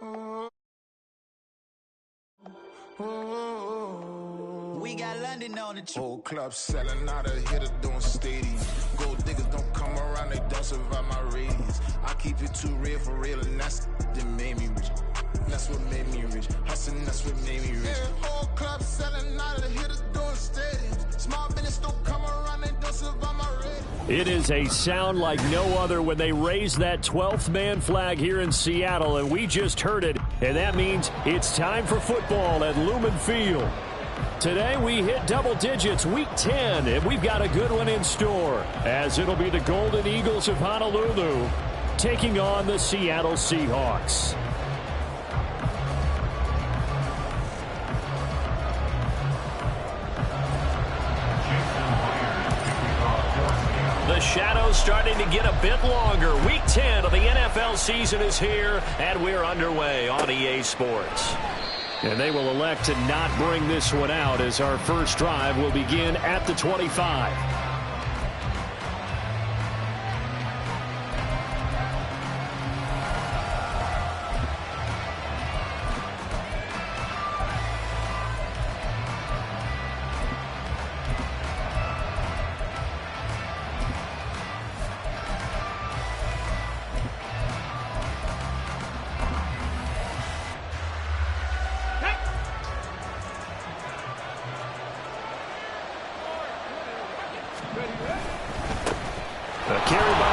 We got London on the whole club selling out of hitter doing stadiums. Gold diggers don't come around, they don't survive my radius. I keep it too real for real, and that's that made me rich. That's what made me rich. Hustling, that's what made me rich. Yeah, whole club selling out of the hitters doing stadiums. Small business don't come around, they don't survive my radius. It is a sound like no other when they raise that 12th man flag here in Seattle, and we just heard it, and that means it's time for football at Lumen Field. Today we hit double digits, week 10, and we've got a good one in store, as it'll be the Golden Eagles of Honolulu taking on the Seattle Seahawks. The shadows starting to get a bit longer. Week 10 of the NFL season is here, and we're underway on EA Sports. And they will elect to not bring this one out, as our first drive will begin at the 25.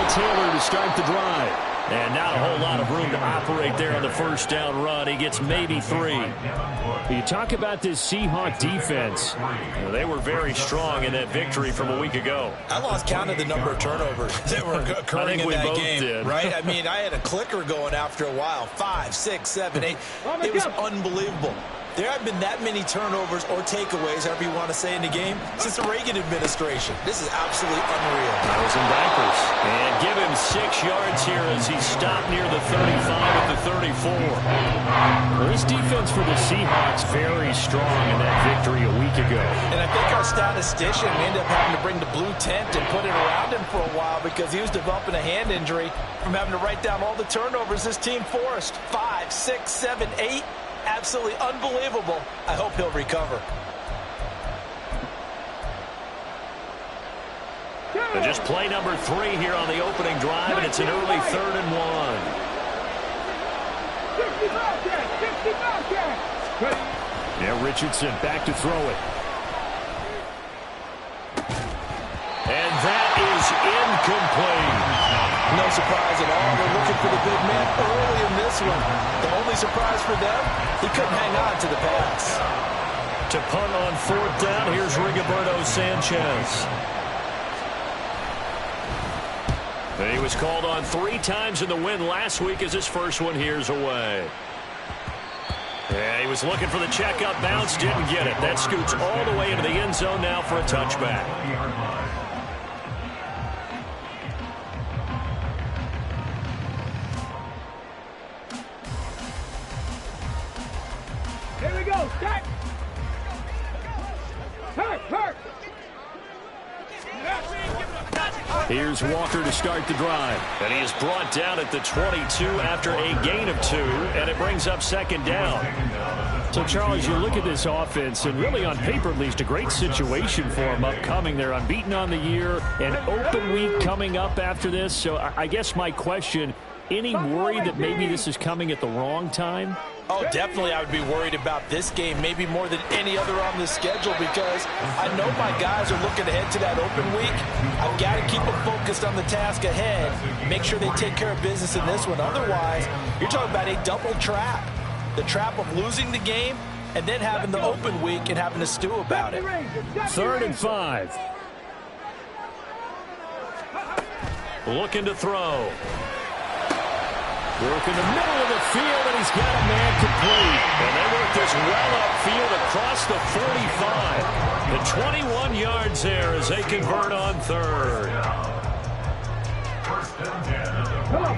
Taylor to start the drive. And not a whole lot of room to operate there on the first down run. He gets maybe 3. You talk about this Seahawk defense. They were very strong in that victory from a week ago. I lost count of the number of turnovers that were occurring in that game. Did. Right? I mean, I had a clicker going after a while. 5, 6, 7, 8. It was unbelievable. There haven't been that many turnovers or takeaways, however you want to say, in the game since the Reagan administration. This is absolutely unreal. Those in diapers. And give him 6 yards here as he stopped near the 35 at the 34. Well, this defense for the Seahawks very strong in that victory a week ago. And I think our statistician ended up having to bring the blue tent and put it around him for a while because he was developing a hand injury from having to write down all the turnovers this team forced. 5, 6, 7, 8. Absolutely unbelievable. I hope he'll recover. And just play number 3 here on the opening drive, and it's an early 3rd and 1. Yeah, Richardson back to throw it. And that is incomplete. No surprise at all. They're looking for the big man early in this one. The only surprise for them, he couldn't hang on to the pass. To punt on 4th down, here's Rigoberto Sanchez. And he was called on 3 times in the win last week as his first one here's away. Yeah, he was looking for the checkup bounce, didn't get it. That scoots all the way into the end zone now for a touchback. Here we go, start. Hurt. Here's Walker to start the drive. And he is brought down at the 22 after a gain of 2, and it brings up 2nd down. So, Charles, you look at this offense, and really on paper at least, a great situation for them upcoming. They're unbeaten on the year, an open week coming up after this. So I guess my question, any worry that maybe this is coming at the wrong time? Oh, definitely I would be worried about this game, maybe more than any other on the schedule, because I know my guys are looking ahead to that open week. I've got to keep them focused on the task ahead, make sure they take care of business in this one. Otherwise, you're talking about a double trap. The trap of losing the game and then having the open week and having to stew about it. 3rd and 5. Looking to throw. Work in the middle of the field, and he's got a man complete. And they work this well upfield across the 45. The 21 yards there as they convert on 3rd. Come on.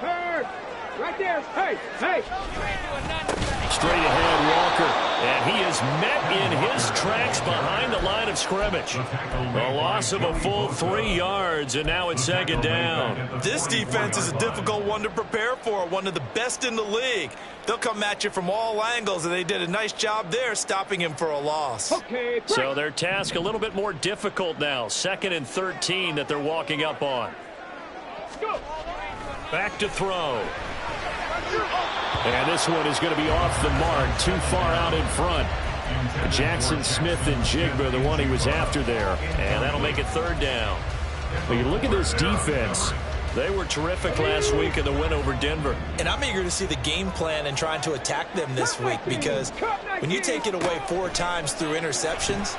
Hurt. Right there. Hey, hey. Straight ahead, Walker. And he is met in his tracks behind the line of scrimmage. A loss of a full 3 yards, and now it's second down. This defense is a difficult one to prepare for, one of the best in the league. They'll come at you from all angles, and they did a nice job there stopping him for a loss. Okay, So their task a little bit more difficult now. 2nd and 13 that they're walking up on. go. Back to throw. And this one is going to be off the mark, too far out in front. Jackson Smith and Jigba, the one he was after there. And that'll make it 3rd down. But you look at this defense. They were terrific last week in the win over Denver. And I'm eager to see the game plan and trying to attack them this week, because when you take it away 4 times through interceptions,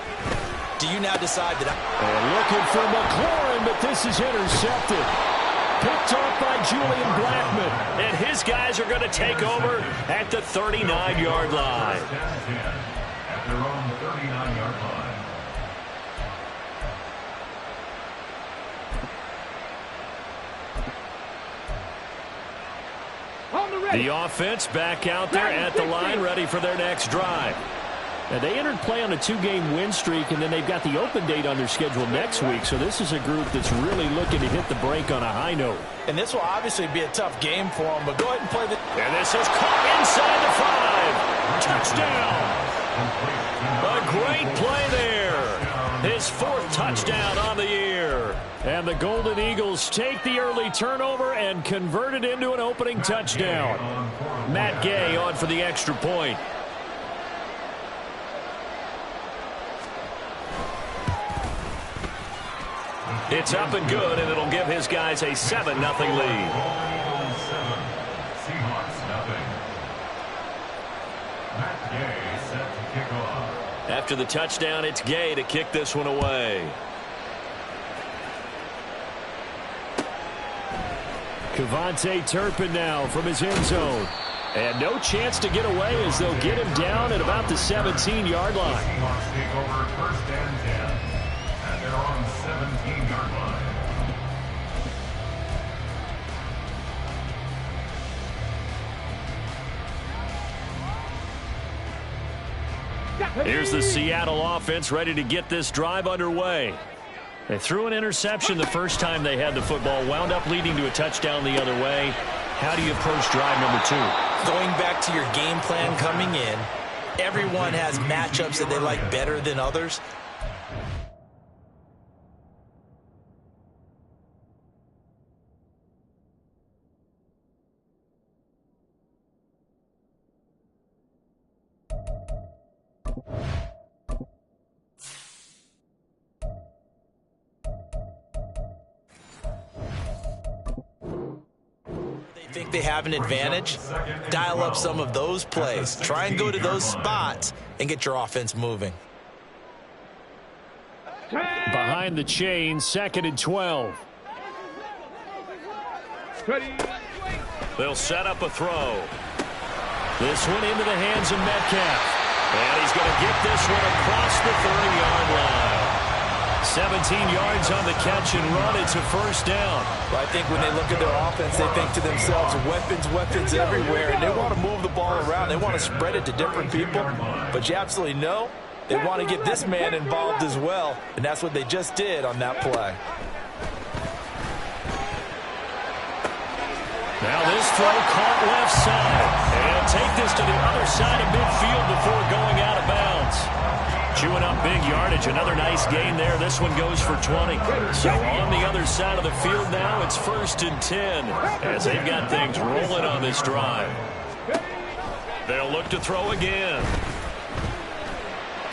do you now decide that... And looking for McLaurin, but this is intercepted. Picked off by Julian Blackman. And his guys are going to take over at the 39-yard line. At their own 39-yard line. The offense back out there at the line, ready for their next drive. Now, they entered play on a 2-game win streak, and then they've got the open date on their schedule next week. So this is a group that's really looking to hit the break on a high note. And this will obviously be a tough game for them, but go ahead and play the... And this is caught inside the 5. Touchdown. A great play there. His 4th touchdown on the year. And the Golden Eagles take the early turnover and convert it into an opening touchdown. Matt Gay on for the extra point. It's up and good, and it'll give his guys a 7-0 lead. Seahawks nothing. Matt Gay set to kick off. After the touchdown, it's Gay to kick this one away. Kevontae Turpin now from his end zone. And no chance to get away as they'll get him down at about the 17-yard line. Seahawks take over 1st and 10 at their own 17-yard line. Here's the Seattle offense ready to get this drive underway. They threw an interception the first time they had the football, wound up leading to a touchdown the other way. How do you approach drive number 2? Going back to your game plan coming in, everyone has matchups that they like better than others. Think they have an advantage, dial up some of those plays. Try and go to those spots and get your offense moving. Behind the chain, 2nd and 12. They'll set up a throw. This one into the hands of Metcalf. And he's going to get this one across the 30-yard line. 17 yards on the catch and run. It's a 1st down. Well, I think when they look at their offense, they think to themselves, weapons everywhere, and they want to move the ball around. They want to spread it to different people, but you absolutely know they want to get this man involved as well, and that's what they just did on that play. Now this throw caught left side. And he'll take this to the other side of midfield before going out of bounds. Chewing up big yardage. Another nice gain there. This one goes for 20. So on the other side of the field now, it's 1st and 10 as they've got things rolling on this drive. They'll look to throw again.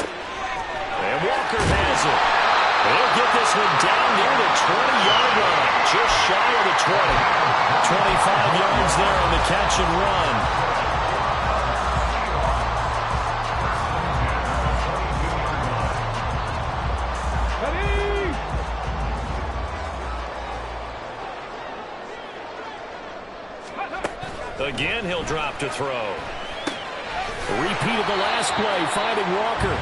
And Walker has it. They'll get this one down near the 20-yard line, just shy of the 20. 25 yards there on the catch and run. Again, he'll drop to throw. A repeat of the last play, finding Walker.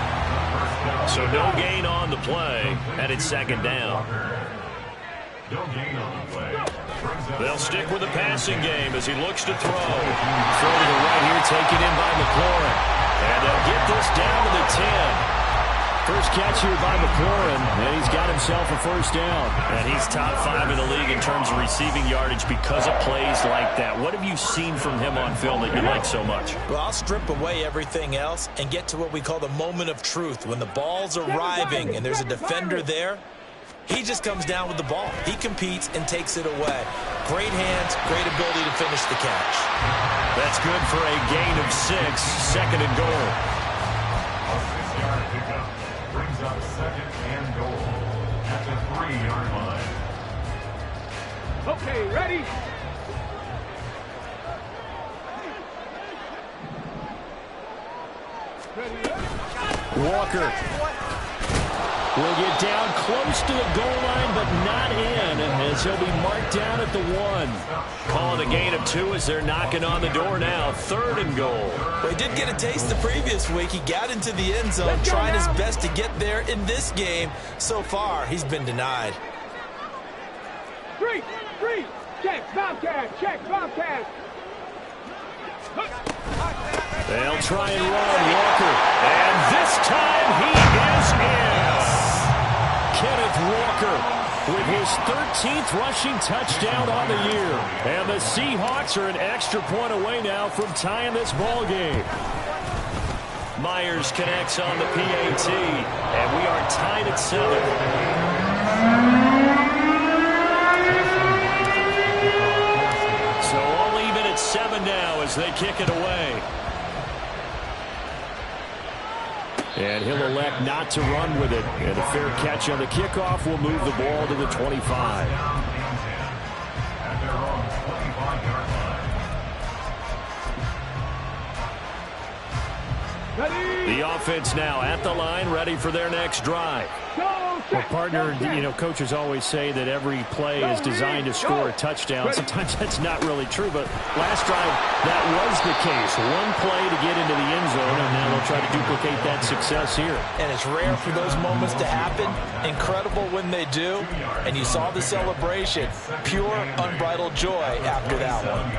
So no gain on the play, and it's 2nd down. No gain on the play. Brings up They'll stick with the passing game as he looks to throw. Throw to the right here, taken in by McLaurin. And they'll get this down to the 10. First catch here by McLaurin, and he's got himself a first down. And he's top 5 in the league in terms of receiving yardage because of plays like that. What have you seen from him on film that you like so much? Well, I'll strip away everything else and get to what we call the moment of truth. When the ball's arriving and there's a defender there, he just comes down with the ball. He competes and takes it away. Great hands, great ability to finish the catch. That's good for a gain of 6, second and goal. a 6-yard pickup. Brings up second and goal at the 3-yard line. Okay, ready? Walker will get down close to the goal line, but not in, as he'll be marked down at the 1. Call it a gain of 2 as they're knocking on the door now. 3rd and goal. Well, he did get a taste the previous week. He got into the end zone, trying his best to get there in this game. So far, he's been denied. 3, check, Bobcat, Bobcat. They'll try and run Walker, and this time he is in. Kenneth Walker with his 13th rushing touchdown on the year. And the Seahawks are an extra point away now from tying this ball game. Myers connects on the PAT, and we are tied at 7. So all even at 7 now as they kick it away. And he'll elect not to run with it. And a fair catch on the kickoff will move the ball to the 25. At their own 25-yard line. Ready? The offense now at the line, ready for their next drive. Well, partner, coaches always say that every play is designed to score a touchdown. Sometimes that's not really true, but last drive, that was the case. One play to get into the end zone, and now they'll try to duplicate that success here. And it's rare for those moments to happen. Incredible when they do. And you saw the celebration. Pure, unbridled joy after that one.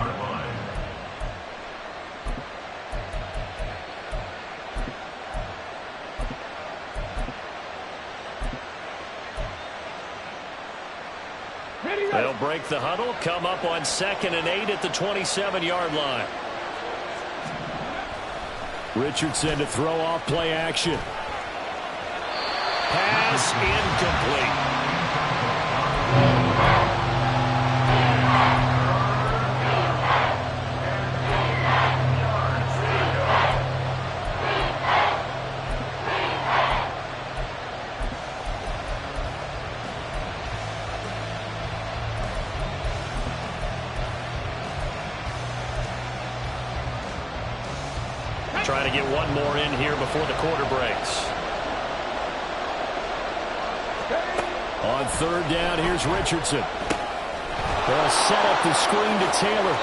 They'll break the huddle, come up on 2nd and 8 at the 27-yard line. Richardson to throw off play action. Pass incomplete. Trying to get one more in here before the quarter breaks. On 3rd down, here's Richardson. They'll set up the screen to Taylor.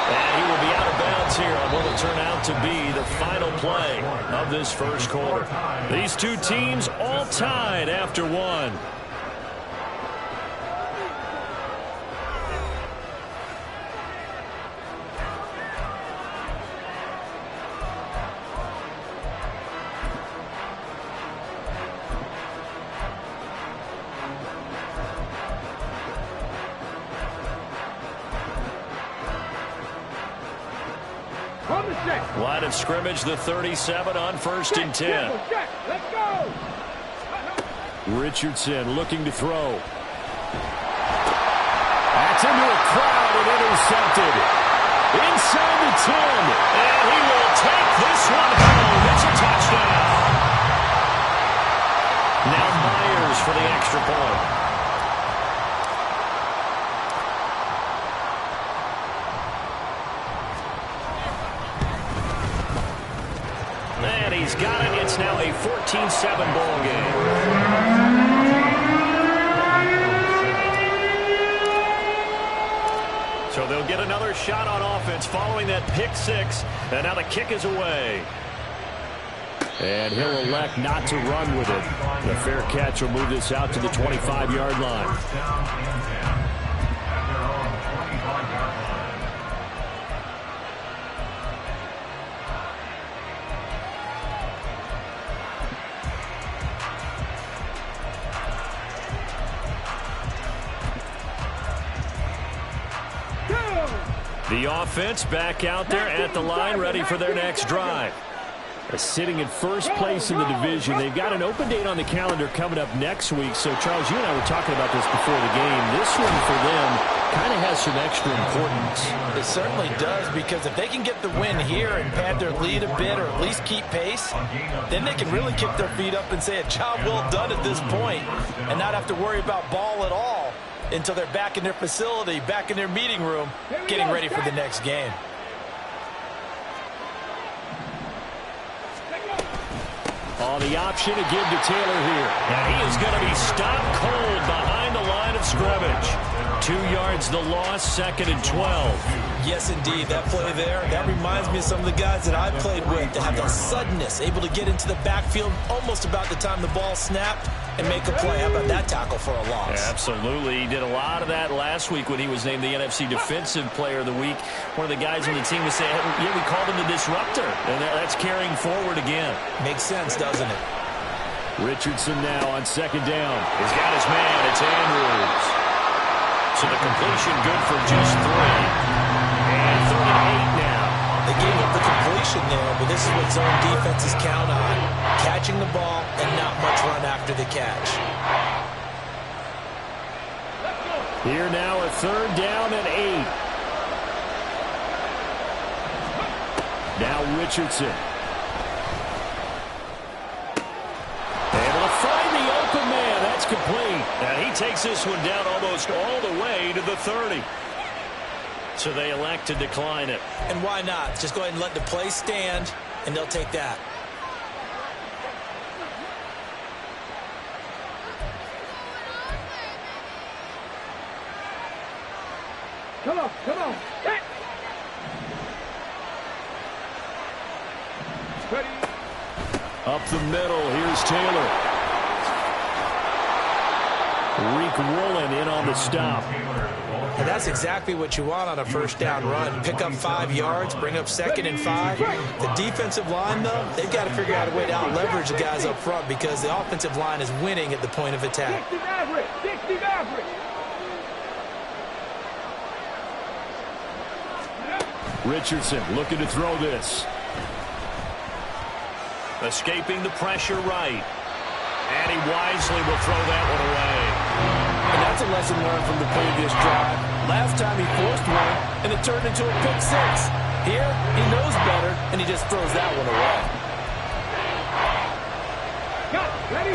And he will be out of bounds here on what will turn out to be the final play of this first quarter. These two teams all tied after 1. Line of scrimmage, the 37 on 1st and 10. Let's go. Richardson looking to throw. That's into a crowd and intercepted. Inside the 10. And he will take this one home. It's a touchdown. Now Myers for the extra point. And he's got it. It's now a 14-7 ball game. So they'll get another shot on offense following that pick 6. And now the kick is away. And he'll elect not to run with it. The fair catch will move this out to the 25-yard line. First down and 10 at their own 25-yard line. The offense back out there at the line, ready for their next drive. Sitting in first place in the division. They've got an open date on the calendar coming up next week. So, Charles, you and I were talking about this before the game. This one for them kind of has some extra importance. It certainly does, because if they can get the win here and pad their lead a bit or at least keep pace, then they can really kick their feet up and say a job well done at this point and not have to worry about ball at all until they're back in their facility, back in their meeting room, getting ready for the next game. On the option to give to Taylor here. And he is going to be stopped cold behind the line of scrimmage. 2 yards the loss, 2nd and 12. Yes, indeed. That play there, that reminds me of some of the guys that I played with that have that suddenness, able to get into the backfield almost about the time the ball snapped and make a play. How about that tackle for a loss? Absolutely. He did a lot of that last week when he was named the NFC Defensive Player of the Week. One of the guys on the team was saying, yeah, we called him the disruptor. And that's carrying forward again. Makes sense, doesn't it? Richardson now on 2nd down. He's got his man. It's Andrews. So the completion good for just 3. And 3rd and 8 now. They gave up the completion there, but this is what zone defenses count on. Catching the ball and not much run after the catch. Here now a 3rd down and 8. Now Richardson. Able to find the open man. That's complete. And he takes this one down almost all the way to the 30. So they elect to decline it. And why not? Just go ahead and let the play stand, and they'll take that. Come on, come on. Back. Ready. Up the middle, here's Taylor. Reek Woolen in on the stop. And that's exactly what you want on a 1st down run. Pick up 5 yards, bring up 2nd and 5. The defensive line, though, they've got to figure out a way to out-leverage the guys up front because the offensive line is winning at the point of attack. 60 average, 60 average. Richardson looking to throw this. Escaping the pressure right. And he wisely will throw that one away. And that's a lesson learned from the previous drive. Last time he forced one, and it turned into a pick 6. Here, he knows better, and he just throws that one away.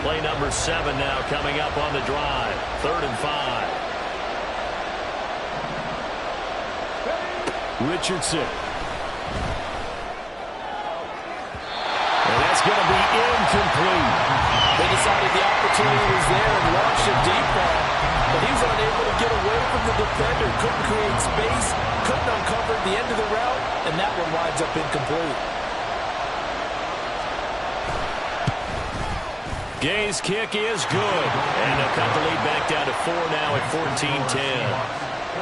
Play number 7 now coming up on the drive. 3rd and 5. Richardson. And that's going to be incomplete. They decided the opportunity was there and launched a deep ball, but he was unable to get away from the defender, couldn't create space, couldn't uncover the end of the route, and that one winds up incomplete. Gay's kick is good. And they'll cut the lead back down to 4 now at 14-10.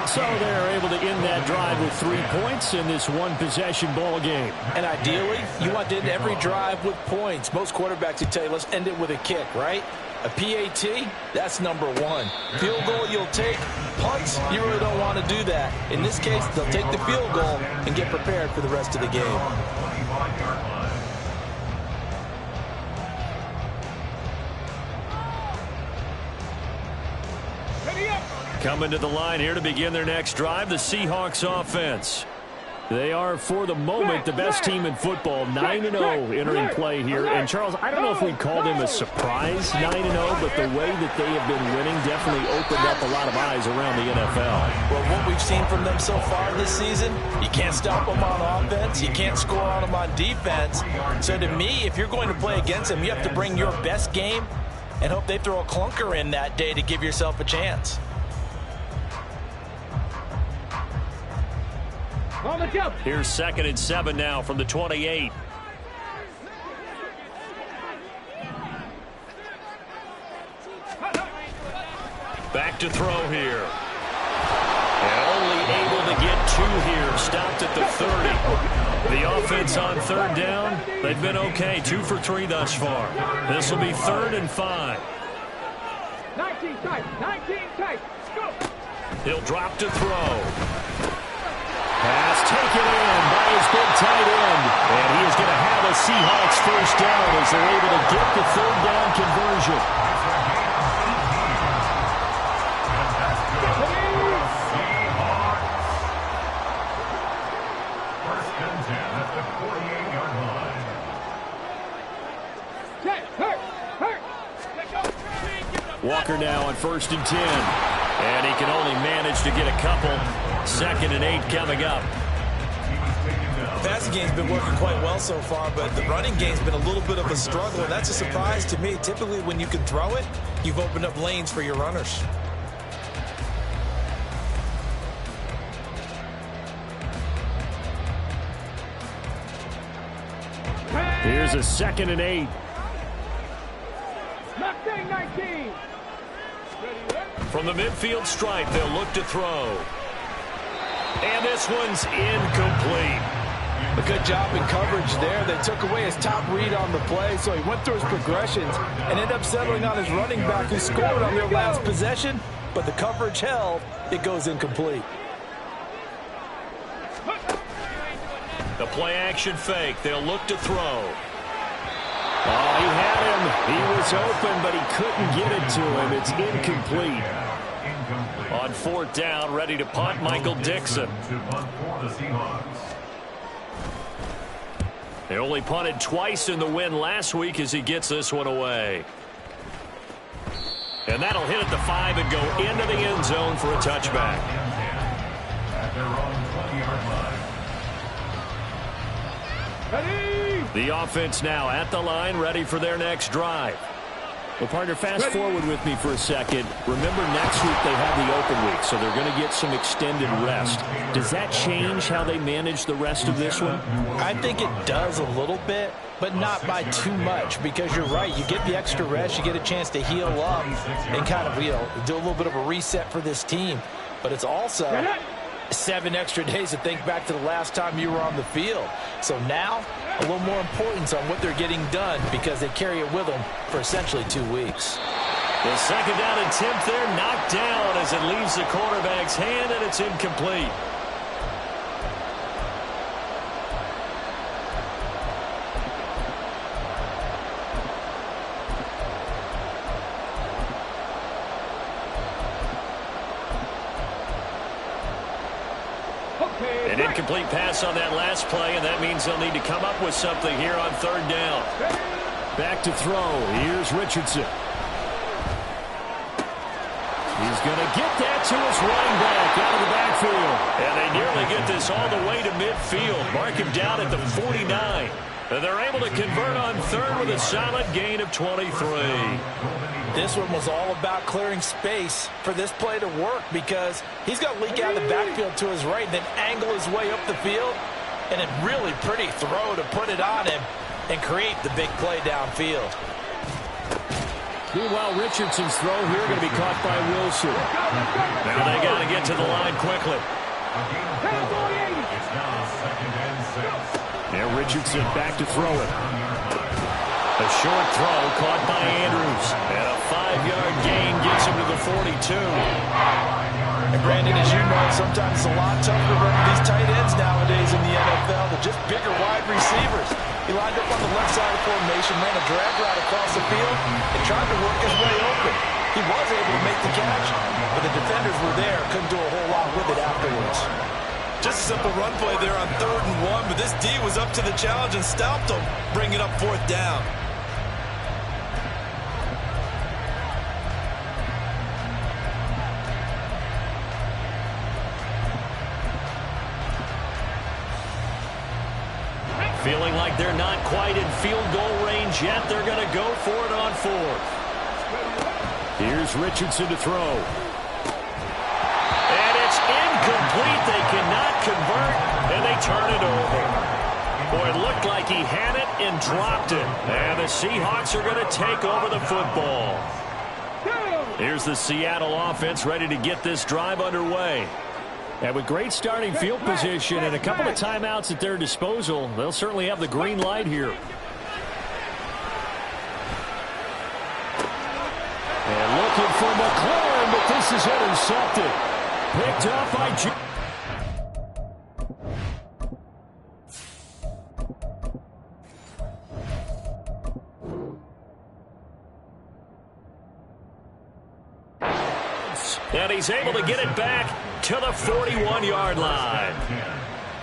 So they're able to end that drive with 3 points in this one-possession ball game. And ideally, you want to end every drive with points. Most quarterbacks would tell you, let's end it with a kick, right? A PAT, that's number 1. Field goal you'll take. Punts, you really don't want to do that. In this case, they'll take the field goal and get prepared for the rest of the game. Coming to the line here to begin their next drive, the Seahawks offense. They are, for the moment, the best team in football, 9-0 entering play here. And, Charles, I don't know if we'd call them a surprise 9-0, but the way that they have been winning definitely opened up a lot of eyes around the NFL. Well, what we've seen from them so far this season, you can't stop them on offense, you can't score on them on defense. So to me, if you're going to play against them, you have to bring your best game and hope they throw a clunker in that day to give yourself a chance. Here's 2nd and 7 now from the 28. back to throw here. And only able to get 2 here. Stopped at the 30. The offense on third down, they've been okay. 2 for 3 thus far. This will be 3rd and 5. 19 tight, 19 tight. Go. He'll drop to throw. Pass taken in by his big tight end. And he is going to have a Seahawks first down as they're able to get the 3rd down conversion. Walker now on 1st and 10. And he can only manage to get a couple. 2nd and 8 coming up. The passing game's been working quite well so far, but the running game's been a little bit of a struggle, and that's a surprise to me. Typically, when you can throw it, you've opened up lanes for your runners. Here's a 2nd and 8. Mustang 19. From the midfield stripe, they'll look to throw. And this one's incomplete. A good job in coverage there. They took away his top read on the play, so he went through his progressions and ended up settling on his running back who scored on their last possession, but the coverage held. It goes incomplete. The play action fake. They'll look to throw. Oh, he had him. He was open, but he couldn't get it to him. It's incomplete. On 4th down, ready to punt, Michael Dixon. They only punted twice in the win last week as he gets this one away. And that'll hit at the 5 and go into the end zone for a touchback. The offense now at the line, ready for their next drive. Well, partner, fast forward with me for a second. Remember, next week they have the open week, so they're going to get some extended rest. Does that change how they manage the rest of this one? I think it does a little bit, but not by too much, because you're right. You get the extra rest, you get a chance to heal up and kind of, do a little bit of a reset for this team. But it's also 7 extra days to think back to the last time you were on the field. So now, a little more importance on what they're getting done because they carry it with them for essentially 2 weeks. The 2nd down attempt there knocked down as it leaves the quarterback's hand, and it's incomplete. An incomplete pass on that last play, and that means they'll need to come up with something here on 3rd down. Back to throw. Here's Richardson. He's going to get that to his running back out of the backfield. And they nearly get this all the way to midfield. Mark him down at the 49. And they're able to convert on 3rd with a solid gain of 23. This one was all about clearing space for this play to work because he's got to leak out of the backfield to his right and then angle his way up the field. And a really pretty throw to put it on him and create the big play downfield. Meanwhile, Richardson's throw here going to be caught by Wilson. Now they got to get to the line quickly. Now Richardson back to throw it. A short throw caught by Andrews. And a 5-yard gain gets him to the 42. And Brandon, as you know, sometimes it's a lot tougher to run these tight ends nowadays in the NFL than just bigger wide receivers. He lined up on the left side of the formation, ran a drag route across the field, and tried to work his way open. He was able to make the catch, but the defenders were there, couldn't do a whole lot with it afterwards. Just a simple run play there on 3rd and 1, but this D was up to the challenge and stopped him, bringing up 4th down. Feeling like they're not quite in field goal range yet. They're going to go for it on 4th. Here's Richardson to throw. And it's incomplete. They cannot convert, and they turn it over. Boy, it looked like he had it and dropped it. And the Seahawks are going to take over the football. Here's the Seattle offense ready to get this drive underway. And with great starting field position and a couple of timeouts at their disposal, they'll certainly have the green light here. And looking for McLaurin, but this is intercepted. Picked up by and he's able to get it back to the 41-yard line.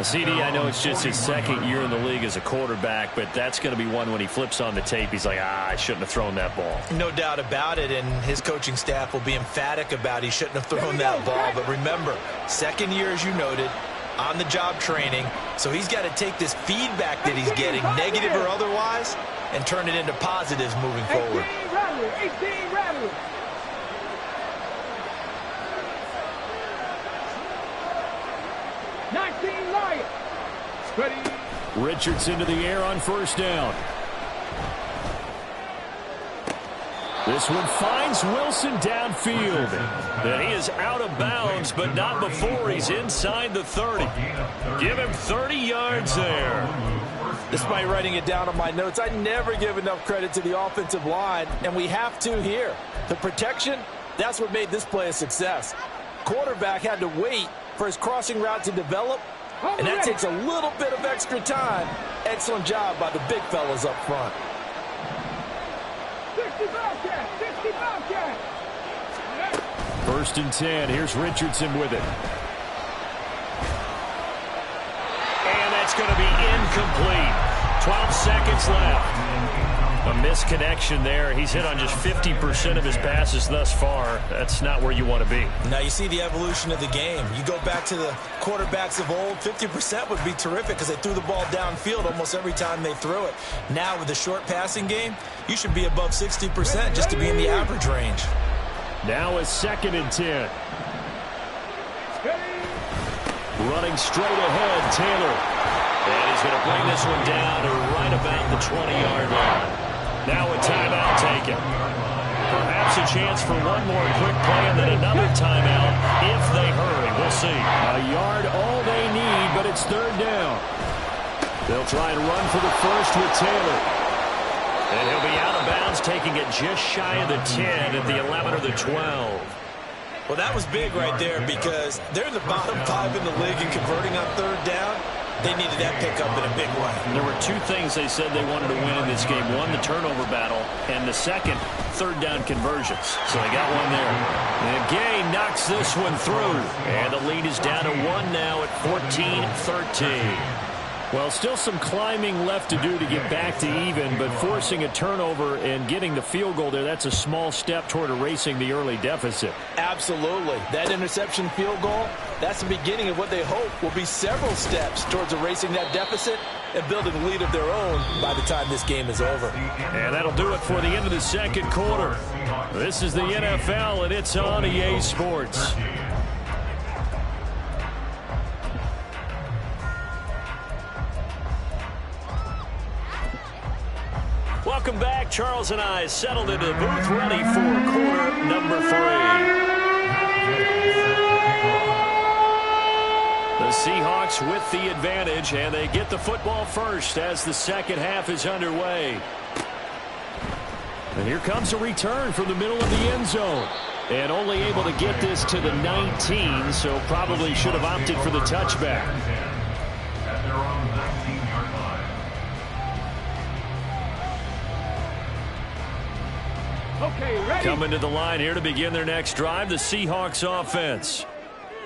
CD, I know it's just his second year in the league as a quarterback, but that's going to be one when he flips on the tape, he's like, I shouldn't have thrown that ball. No doubt about it, and his coaching staff will be emphatic about he shouldn't have thrown that ball. But remember, second year, as you noted, on-the-job training, so he's got to take this feedback that he's getting, negative or otherwise, and turn it into positives moving forward. 18 Rattler. Richardson to the air on first down. This one finds Wilson downfield. And he is out of bounds, but not before he's inside the 30. Give him 30 yards there. Despite writing it down on my notes, I never give enough credit to the offensive line, and we have to here. The protection, that's what made this play a success. Quarterback had to wait for his crossing route to develop, and that takes a little bit of extra time. Excellent job by the big fellas up front. 60 Bobcat, 60 Bobcat. First and 10. Here's Richardson with it. And that's going to be incomplete. 12 seconds left. A misconnection there. He's hit on just 50% of his passes thus far. That's not where you want to be. Now you see the evolution of the game. You go back to the quarterbacks of old, 50% would be terrific because they threw the ball downfield almost every time they threw it. Now with the short passing game, you should be above 60% just to be in the average range. Now a second and 10. Running straight ahead, Taylor. And he's going to bring this one down to right about the 20-yard line. Now a timeout taken. Perhaps a chance for one more quick play and then another timeout if they hurry. We'll see. A yard all they need, but it's third down. They'll try and run for the first with Taylor. And he'll be out of bounds, taking it just shy of the 10 at the 11 or the 12. Well, that was big right there because they're in the bottom 5 in the league in converting on third down. They needed that pickup in a big way. There were two things they said they wanted to win in this game. One, the turnover battle, and the second, third down conversions. So they got one there. And Gay knocks this one through. And the lead is down to 1 now at 14-13. Well, still some climbing left to do to get back to even, but forcing a turnover and getting the field goal there, that's a small step toward erasing the early deficit. Absolutely. That interception field goal, that's the beginning of what they hope will be several steps towards erasing that deficit and building a lead of their own by the time this game is over. And that'll do it for the end of the second quarter. This is the NFL, and it's on EA Sports. Welcome back. Charles and I settled into the booth ready for quarter number 3. The Seahawks with the advantage, and they get the football first as the second half is underway. And here comes a return from the middle of the end zone. And only able to get this to the 19, so probably should have opted for the touchback. At their own 19-yard line. Okay, ready? Coming to the line here to begin their next drive, the Seahawks offense.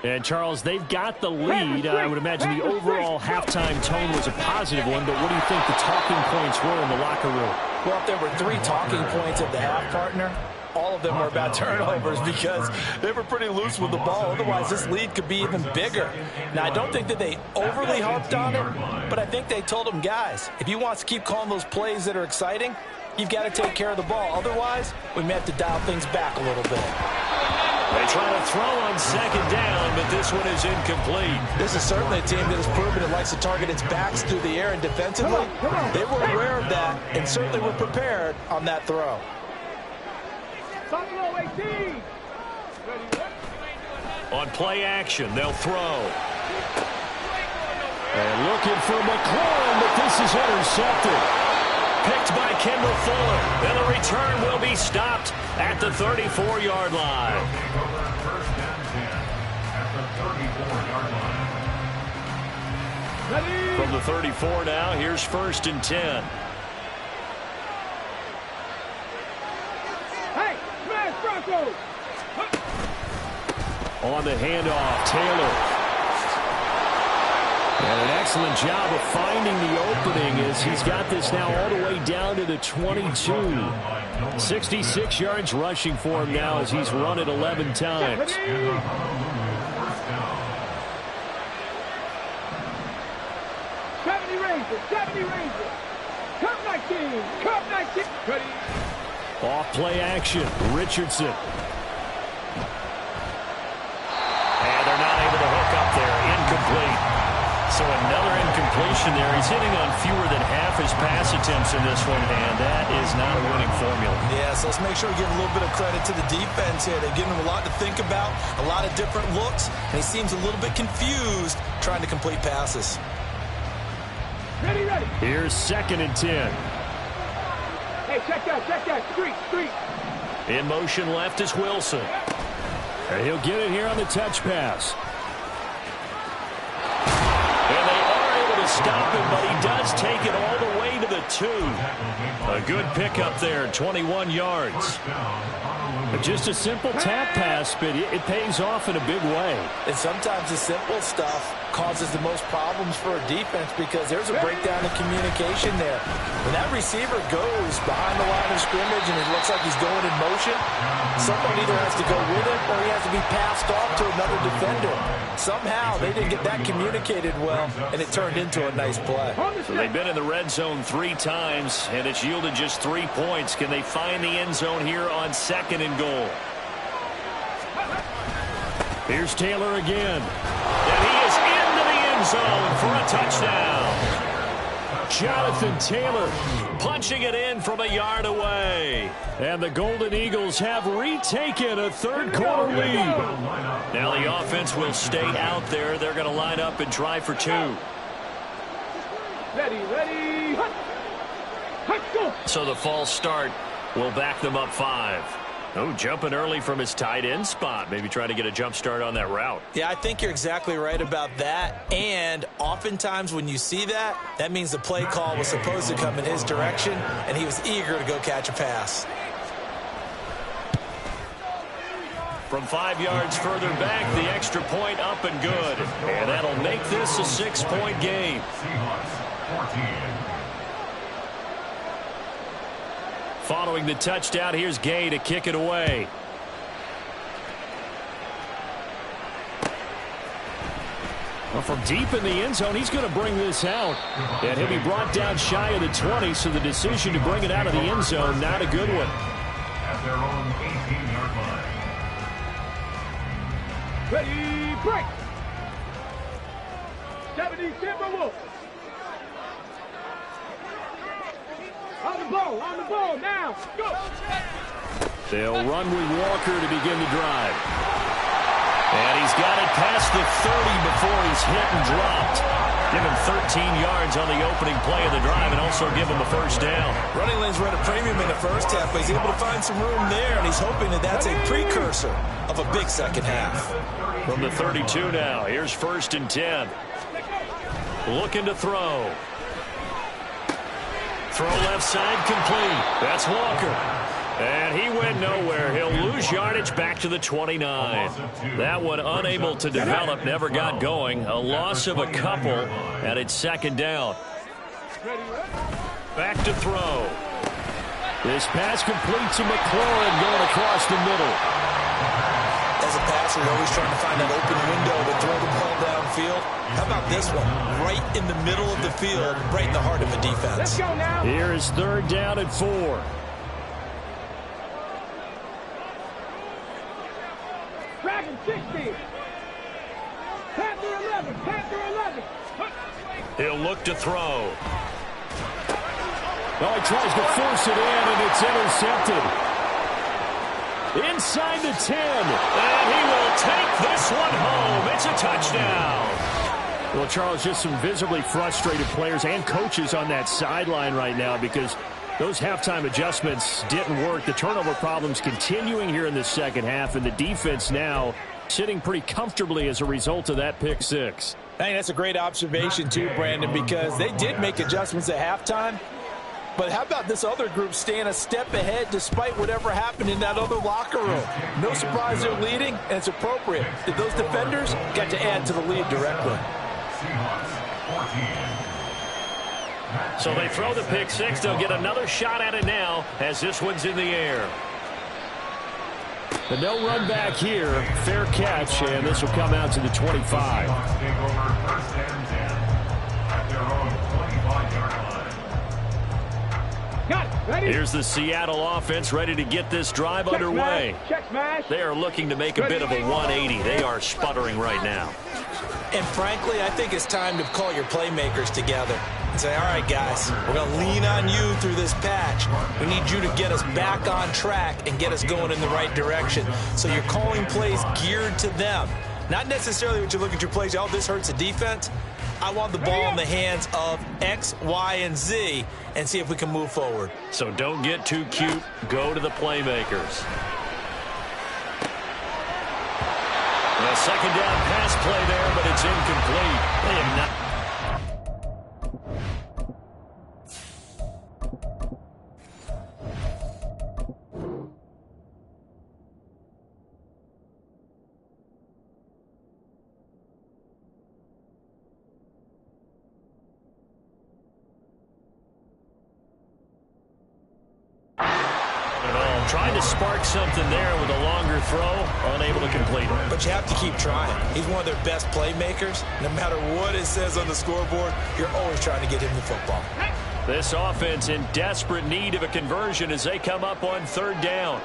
And, Charles, they've got the lead. I would imagine the overall halftime tone was a positive one, but what do you think the talking points were in the locker room? Well, if there were 3 talking points at the half, partner, all of them were about turnovers because they were pretty loose with the ball. Otherwise, this lead could be even bigger. Now, I don't think that they overly harped on it, but I think they told them, guys, if you want to keep calling those plays that are exciting, you've got to take care of the ball. Otherwise, we may have to dial things back a little bit. They try to throw on second down, but this one is incomplete. This is certainly a team that has proven it likes to target its backs through the air and defensively. They were aware of that and certainly were prepared on that throw. Buffalo 18. On play action, they'll throw. And looking for McLaurin, but this is intercepted. Picked by Kendall Fuller. And the return will be stopped at the 34-yard line. First and 10 at the 34-yard line. Ready. From the 34 now, here's 1st and 10. Hey, smash Broncos. On the handoff, Taylor. And an excellent job of finding the opening as he's got this now all the way down to the 22. 66 yards rushing for him now as he's run it 11 times. 70 Rangers, 70 Rangers. Cup 19, Cup 19. Ready. Off play action, Richardson. And they're not able to hook up there, incomplete. So another incompletion there. He's hitting on fewer than half his pass attempts in this one, and that is not a winning formula. Yeah, so let's make sure we give a little bit of credit to the defense here. They've given him a lot to think about, a lot of different looks, and he seems a little bit confused trying to complete passes. Ready, ready. Here's 2nd and 10. Hey, check that, street. In motion left is Wilson. And he'll get it here on the touch pass. And they are able to stop him, but he does take it all the way to the 2. A good pickup there, 21 yards. Just a simple tap pass, but it pays off in a big way. And sometimes the simple stuff causes the most problems for a defense because there's a breakdown in communication there. When that receiver goes behind the line of scrimmage and it looks like he's going in motion, someone either has to go with him or he has to be passed off to another defender. Somehow they didn't get that communicated well, and it turned into a nice play. So they've been in the red zone 3 times, and it's yielded just 3 points. Can they find the end zone here on 2nd and goal? Here's Taylor again. And he is into the end zone for a touchdown. Jonathan Taylor punching it in from a yard away. And the Golden Eagles have retaken a 3rd-quarter lead. Now the offense will stay out there. They're going to line up and try for 2. Ready. Go. So the false start will back them up 5. Oh, jumping early from his tight end spot. Maybe trying to get a jump start on that route. Yeah, I think you're exactly right about that. And oftentimes when you see that, that means the play call was supposed to come in his direction, and he was eager to go catch a pass. From 5 yards further back, the extra point up and good. And that'll make this a 6-point game. Seahawks 14. Following the touchdown, here's Gay to kick it away. Well, from deep in the end zone, he's going to bring this out. And he'll be brought down shy of the 20, so the decision to bring it out of the end zone, not a good one. At their own 18-yard line. Ready, break. 70 Timberwolves. On the ball, now, go! They'll run with Walker to begin the drive. And he's got it past the 30 before he's hit and dropped. Give him 13 yards on the opening play of the drive and also give him a 1st down. Running lanes were at a premium in the first half, but he's able to find some room there, and he's hoping that that's a precursor of a big second half. From the 32 now, here's 1st and 10. Looking to throw. Throw left side complete. That's Walker. And he went nowhere. He'll lose yardage back to the 29. That one unable to develop, never got going. A loss of a couple, and it's 2nd down. Back to throw. This pass complete to McLaurin going across the middle. As a passer, you're always trying to find that open window to throw the ball downfield. How about this one? Right in the middle of the field, right in the heart of the defense. Let's go now. Here is 3rd down and 4. Dragon 60. Panther 11. He'll look to throw. Oh, he tries to force it in, and it's intercepted. inside the 10, and he will take this one home. It's a touchdown. Well, Charles, just some visibly frustrated players and coaches on that sideline right now because those halftime adjustments didn't work. The turnover problems continuing here in the second half, and the defense now sitting pretty comfortably as a result of that pick six. I think that's a great observation too, Brandon, because they did make adjustments at halftime. But how about this other group staying a step ahead despite whatever happened in that other locker room? No surprise they're leading, and it's appropriate. Those defenders got to add to the lead directly. So they throw the pick six. They'll get another shot at it now as this one's in the air. The no run back here. Fair catch, and this will come out to the 25. Here's the Seattle offense ready to get this drive underway. They are looking to make a bit of a 180. They are sputtering right now. And frankly, I think it's time to call your playmakers together and say, all right, guys, we're going to lean on you through this patch. We need you to get us back on track and get us going in the right direction. So you're calling plays geared to them. Not necessarily what you look at your plays, oh, this hurts the defense. I want the ball in the hands of X, Y, and Z and see if we can move forward. So don't get too cute. Go to the playmakers. A second down pass play there, but it's incomplete. They have not. Trying to spark something there with a longer throw, unable to complete it. But you have to keep trying. He's one of their best playmakers. No matter what it says on the scoreboard, you're always trying to get him the football. This offense in desperate need of a conversion as they come up on third down.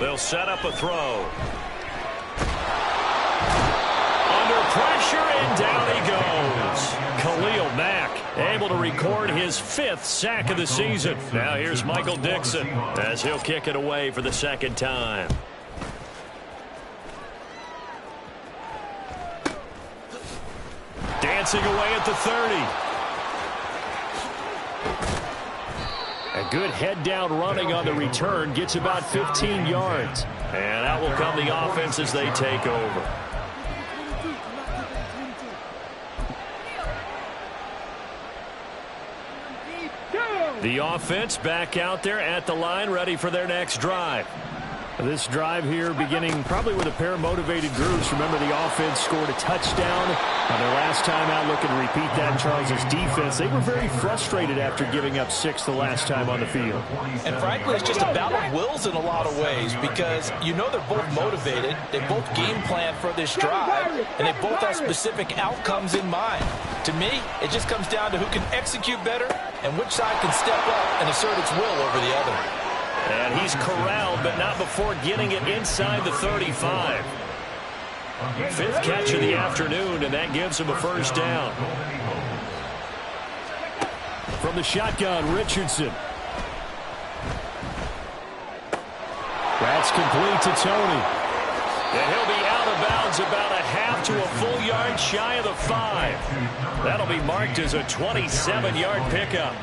They'll set up a throw. Under pressure, and down he goes. Khalil Mack able to record his 5th sack of the season. Now here's Michael Dixon as he'll kick it away for the second time. Dancing away at the 30. A good head down running on the return. Gets about 15 yards. And out will come the offense as they take over. The offense back out there at the line, ready for their next drive. This drive here beginning probably with a pair of motivated groups. Remember, the offense scored a touchdown on their last time out. Looking to repeat that in Charles's defense. They were very frustrated after giving up 6 the last time on the field. And frankly, it's just a battle of wills in a lot of ways because you know they're both motivated. They both game plan for this drive, and they both have specific outcomes in mind. To me, it just comes down to who can execute better and which side can step up and assert its will over the other. And he's corralled, but not before getting it inside the 35. 5th catch of the afternoon, and that gives him a first down. From the shotgun, Richardson. That's complete to Tony. And he'll be out of bounds about a half to a full yard shy of the 5. That'll be marked as a 27-yard pickup.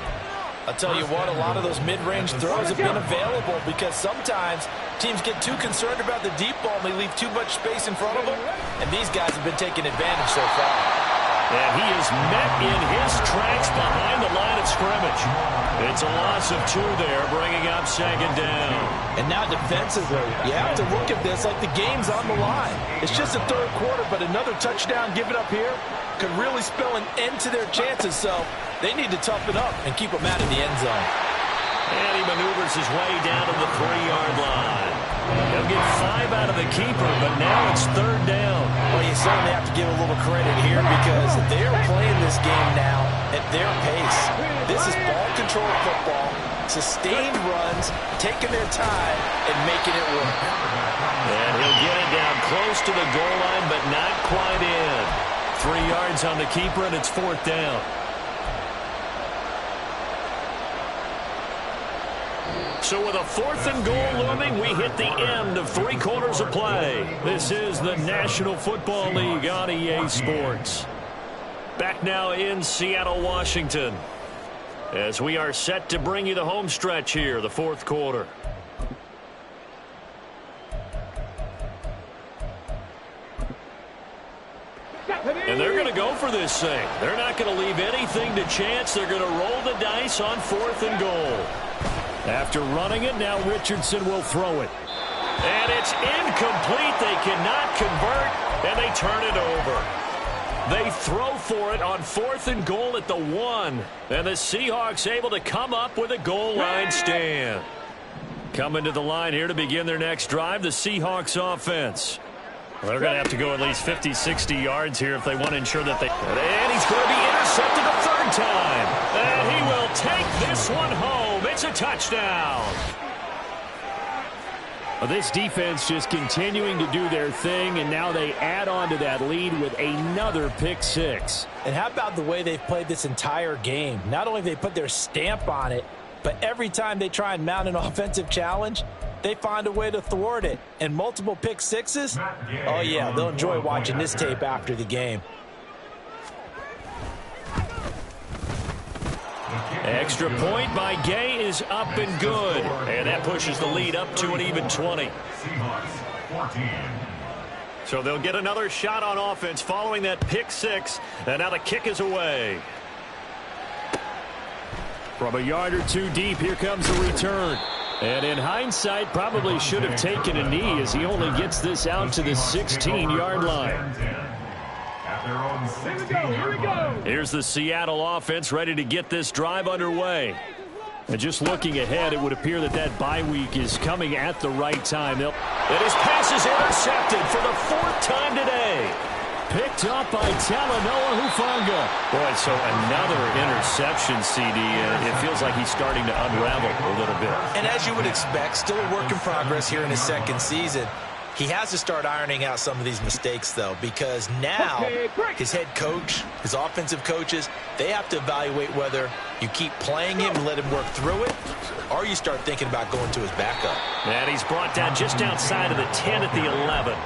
I'll tell you what, a lot of those mid-range throws have been available because sometimes teams get too concerned about the deep ball and they leave too much space in front of them, and these guys have been taking advantage so far. And he is met in his tracks behind the line of scrimmage. It's a loss of 2 there, bringing up second down. And now defensively, you have to look at this like the game's on the line. It's just the third quarter, but another touchdown given up here could really spell an end to their chances, so they need to toughen up and keep them out of the end zone. And he maneuvers his way down to the 3-yard line. He'll get 5 out of the keeper, but now it's third down. Well, you certainly have to give a little credit here because they're playing this game now at their pace. This is ball-controlled football, sustained runs, taking their time, and making it work. And he'll get it down close to the goal line, but not quite in. 3 yards on the keeper, and it's 4th down. So with a 4th and goal looming, we hit the end of 3 quarters of play. This is the National Football League on EA Sports. Back now in Seattle, Washington, as we are set to bring you the home stretch here, the 4th quarter. And they're going to go for this thing. They're not going to leave anything to chance. They're going to roll the dice on 4th and goal. After running it, now Richardson will throw it. And it's incomplete. They cannot convert, and they turn it over. They throw for it on 4th and goal at the 1. And the Seahawks able to come up with a goal line stand. Coming to the line here to begin their next drive, the Seahawks offense. Well, they're going to have to go at least 50, 60 yards here if they want to ensure that they... And he's going to be intercepted a 3rd time. And he will take this one home. It's a touchdown. Well, this defense just continuing to do their thing, and now they add on to that lead with another pick 6. And how about the way they've played this entire game? Not only have they put their stamp on it, but every time they try and mount an offensive challenge, they find a way to thwart it. And multiple pick 6s? Oh, yeah, they'll enjoy watching this tape after the game. Extra point by Gay is up and good. And that pushes the lead up to an even 20. So they'll get another shot on offense following that pick 6. And now the kick is away. From a yard or 2 deep, here comes the return. And in hindsight, probably should have taken a knee as he only gets this out to the 16-yard line. Here we go. Here's the Seattle offense ready to get this drive underway. And just looking ahead, it would appear that that bye week is coming at the right time. And his pass is intercepted for the 4th time today. Picked up by Talanoa Hufanga. Boy, so another interception, CD. It feels like he's starting to unravel a little bit. And as you would expect, still a work in progress here in his 2nd season. He has to start ironing out some of these mistakes, though, because now his head coach, his offensive coaches, they have to evaluate whether you keep playing him and let him work through it, or you start thinking about going to his backup. And he's brought down just outside of the 10 at the 11.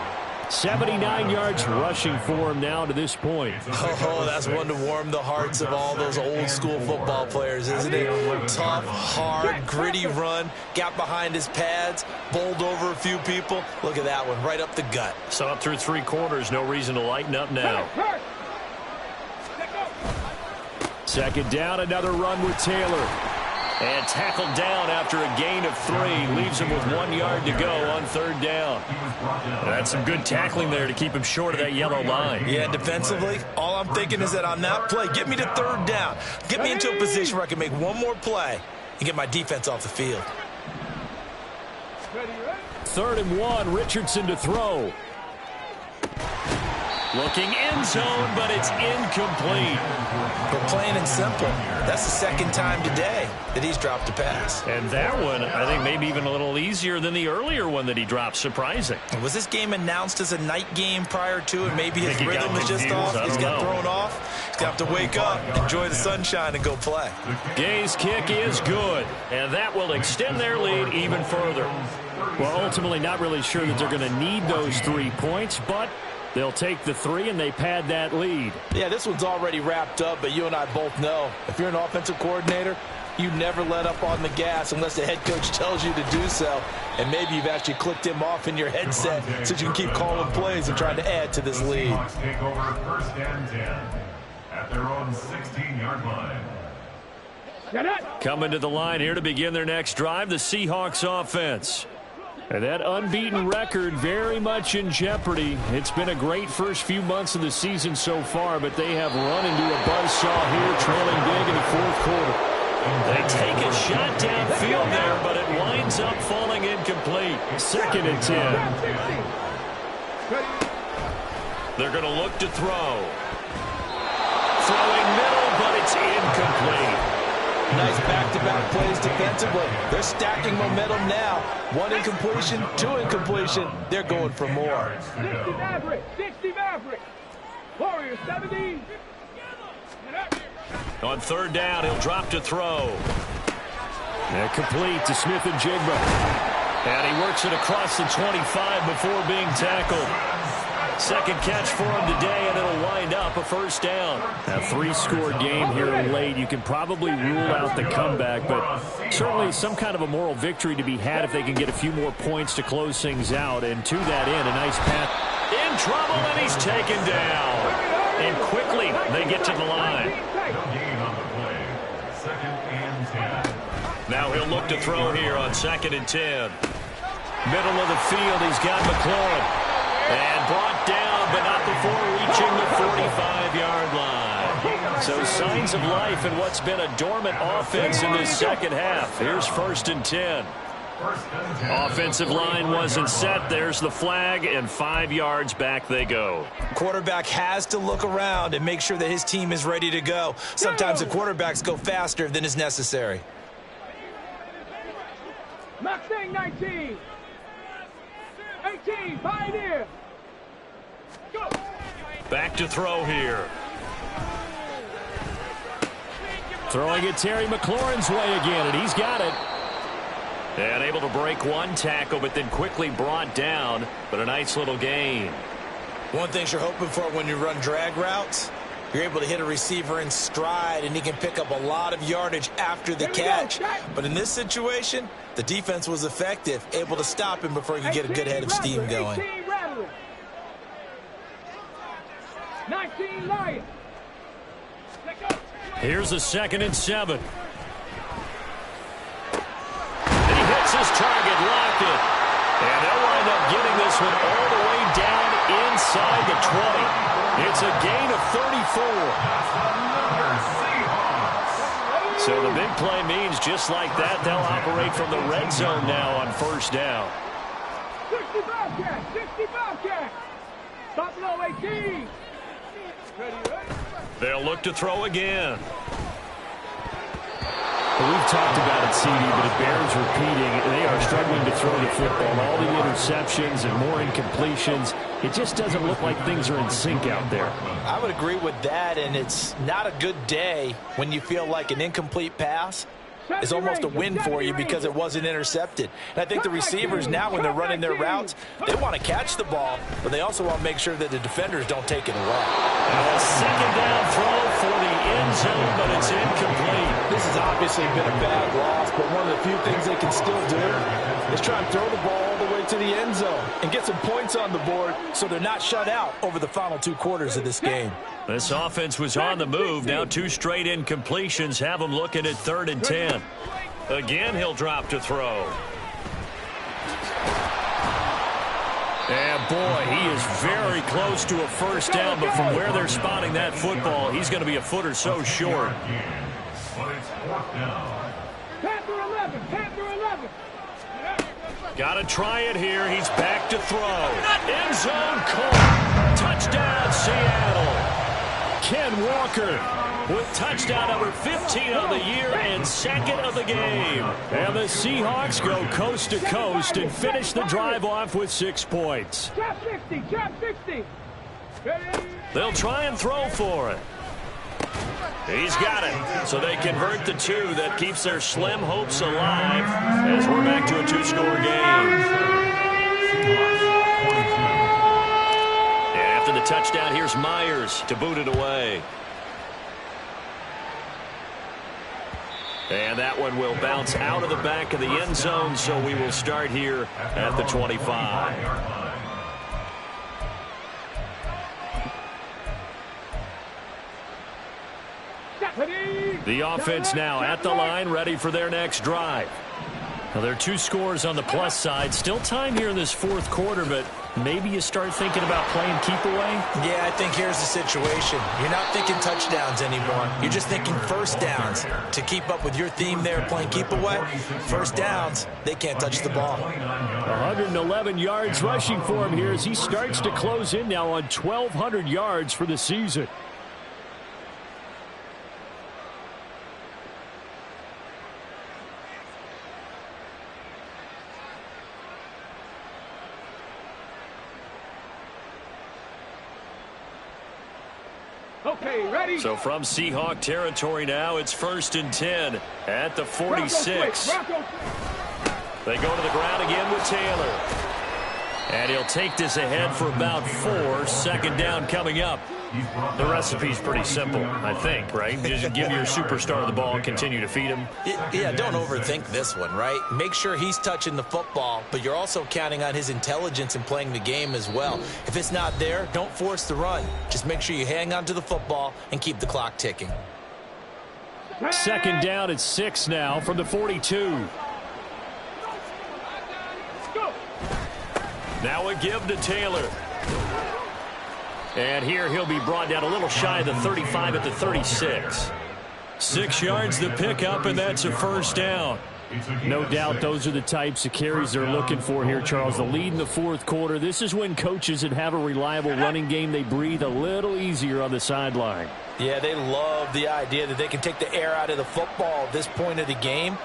79 yards rushing for him now to this point. Oh, that's one to warm the hearts of all those old-school football players, isn't it? Tough, hard, gritty run, got behind his pads, bowled over a few people. Look at that one, right up the gut. So up through 3 quarters, no reason to lighten up now. 2nd down, another run with Taylor. And tackled down after a gain of 3. Leaves him with 1 yard to go on 3rd down. That's some good tackling there to keep him short of that yellow line. Yeah, defensively, all I'm thinking is that on that play, get me to 3rd down. Get me into a position where I can make one more play and get my defense off the field. 3rd and 1, Richardson to throw. Looking end zone, but it's incomplete. But plain and simple, that's the 2nd time today that he's dropped a pass. And that one, I think, maybe even a little easier than the earlier one that he dropped. Surprising. Was this game announced as a night game prior to, and maybe his rhythm is just off? He's got thrown off. He's going to have to wake up, enjoy the sunshine, and go play. Gay's kick is good, and that will extend their lead even further. Well, ultimately, not really sure that they're going to need those 3 points, but they'll take the 3 and they pad that lead. Yeah, this one's already wrapped up, but you and I both know if you're an offensive coordinator, you never let up on the gas unless the head coach tells you to do so. And maybe you've actually clicked him off in your headset so you can keep calling plays and trying to add to this lead. Take over 1st and 10 at their own 16-yard line. Coming to the line here to begin their next drive, the Seahawks offense. And that unbeaten record very much in jeopardy. It's been a great first few months of the season so far, but they have run into a buzzsaw here, trailing big in the 4th quarter. They take a shot downfield there, but it winds up falling incomplete. 2nd and 10. They're going to look to throw. Throwing middle, but it's incomplete. Nice back-to-back plays defensively. They're stacking momentum now. 1 incompletion, 2 incompletion. They're going for more. 60 Maverick, 60 Maverick. Warrior 70. On 3rd down, he'll drop to throw. And complete to Smith and Jigba. And he works it across the 25 before being tackled. Second catch for him today, and it'll wind up a first down. A three-score game here late. You can probably rule out the comeback, but certainly some kind of a moral victory to be had if they can get a few more points to close things out. And to that end, a nice pass. In trouble, and he's taken down. And quickly, they get to the line. Now he'll look to throw here on 2nd and 10. Middle of the field, he's got McLaurin. And brought down, but not before reaching the 45-yard line. So signs of life in what's been a dormant offense in this second half. Here's 1st and 10. Offensive line wasn't set. There's the flag, and 5 yards back they go. Quarterback has to look around and make sure that his team is ready to go. Sometimes the quarterbacks go faster than is necessary. Mustang 19. 18, Pioneer. Go. Back to throw here. Throwing it Terry McLaurin's way again, and he's got it. And able to break one tackle, but then quickly brought down. But a nice little gain. One thing you're hoping for when you run drag routes, you're able to hit a receiver in stride, and he can pick up a lot of yardage after the catch. But in this situation, the defense was effective, able to stop him before he could get a good head of steam going. 19 Lions. Here's a 2nd and 7. And he hits his target, locked it. And they'll wind up getting this one all the way down inside the 20. It's a gain of 34. So the big play means just like that, they'll operate from the red zone now on 1st down. 60 Bobcats, 60 Bobcats. Buffalo 18. They'll look to throw again. Well, we've talked about it, CD, but it bears repeating. They are struggling to throw the football. All the interceptions and more incompletions. It just doesn't look like things are in sync out there. I would agree with that, and it's not a good day when you feel like an incomplete pass is almost a win for you because it wasn't intercepted. And I think the receivers now, when they're running their routes, they want to catch the ball, but they also want to make sure that the defenders don't take it away. And a 2nd down throw for the end zone, but it's incomplete. This has obviously been a bad loss, but one of the few things they can still do is try and throw the ball all the way to the end zone and get some points on the board so they're not shut out over the final 2 quarters of this game. This offense was on the move. Now 2 straight incompletions have them looking at 3rd and 10. Again, he'll drop to throw. And boy, he is very close to a first down, but from where they're spotting that football, he's going to be a foot or so short. Panther 11, Panther 11. Got to try it here. He's back to throw. End zone caught. Touchdown, Seattle. Ken Walker with touchdown number 15 of the year and 2nd of the game. And the Seahawks go coast to coast and finish the drive off with 6 points. Trap 60, trap 60. They'll try and throw for it. He's got it. So they convert the 2 that keeps their slim hopes alive as we're back to a 2-score game. After the touchdown, here's Myers to boot it away. And that one will bounce out of the back of the end zone, so we will start here at the 25. The offense now at the line, ready for their next drive. Now, there are 2 scores on the plus side. Still time here in this 4th quarter, but maybe you start thinking about playing keep away? Yeah, I think here's the situation. You're not thinking touchdowns anymore. You're just thinking first downs. To keep up with your theme there, playing keep away, first downs, they can't touch the ball. 111 yards rushing for him here as he starts to close in now on 1,200 yards for the season. Okay, ready? So from Seahawk territory now, it's 1st and 10 at the 46. They go to the ground again with Taylor. And he'll take this ahead for about 4. 2nd down coming up. The recipe's pretty simple, I think, right? Just give your superstar the ball and continue to feed him. Yeah, don't overthink this one, right? Make sure he's touching the football, but you're also counting on his intelligence in playing the game as well. If it's not there, don't force the run. Just make sure you hang on to the football and keep the clock ticking. 2nd down at 6 now from the 42. Now a give to Taylor. And here he'll be brought down a little shy of the 35 at the 36. 6 yards the pickup, and that's a 1st down. No doubt those are the types of carries they're looking for here, Charles. The lead in the 4th quarter. This is when coaches that have a reliable running game, they breathe a little easier on the sideline. Yeah, they love the idea that they can take the air out of the football at this point of the game.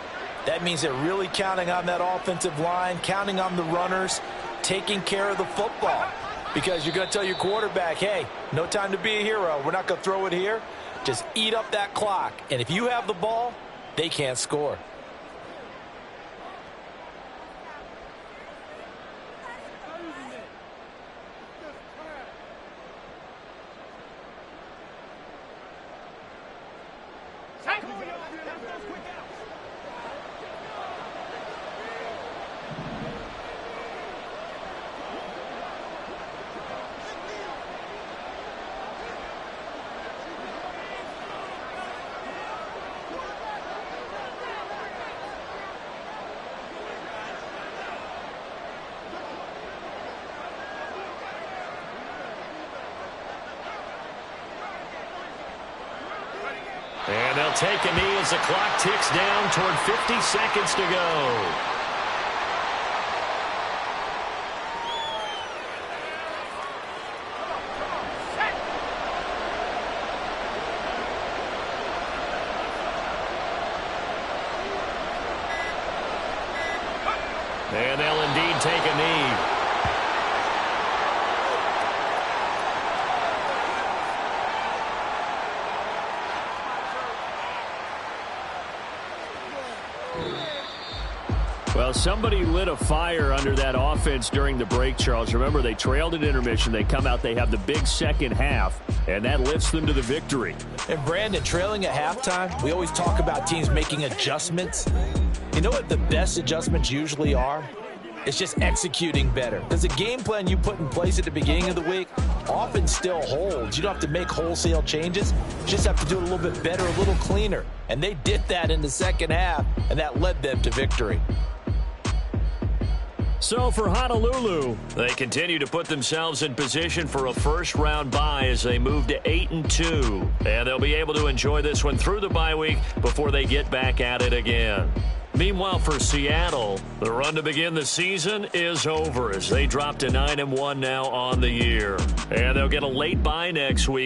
That means they're really counting on that offensive line, counting on the runners, taking care of the football. Because you're going to tell your quarterback, hey, no time to be a hero. We're not going to throw it here. Just eat up that clock. And if you have the ball, they can't score. And they'll take a knee as the clock ticks down toward 50 seconds to go. And they'll indeed take a knee. Well, somebody lit a fire under that offense during the break, Charles. Remember, they trailed at intermission. They come out, they have the big second half, and that lifts them to the victory. And, Brandon, trailing at halftime, we always talk about teams making adjustments. You know what the best adjustments usually are? It's just executing better. Because the game plan you put in place at the beginning of the week often still holds. You don't have to make wholesale changes. You just have to do it a little bit better, a little cleaner. And they did that in the second half, and that led them to victory. So for Honolulu, they continue to put themselves in position for a first-round bye as they move to 8-2. And they'll be able to enjoy this one through the bye week before they get back at it again. Meanwhile, for Seattle, the run to begin the season is over as they drop to 9-1 now on the year. And they'll get a late bye next week.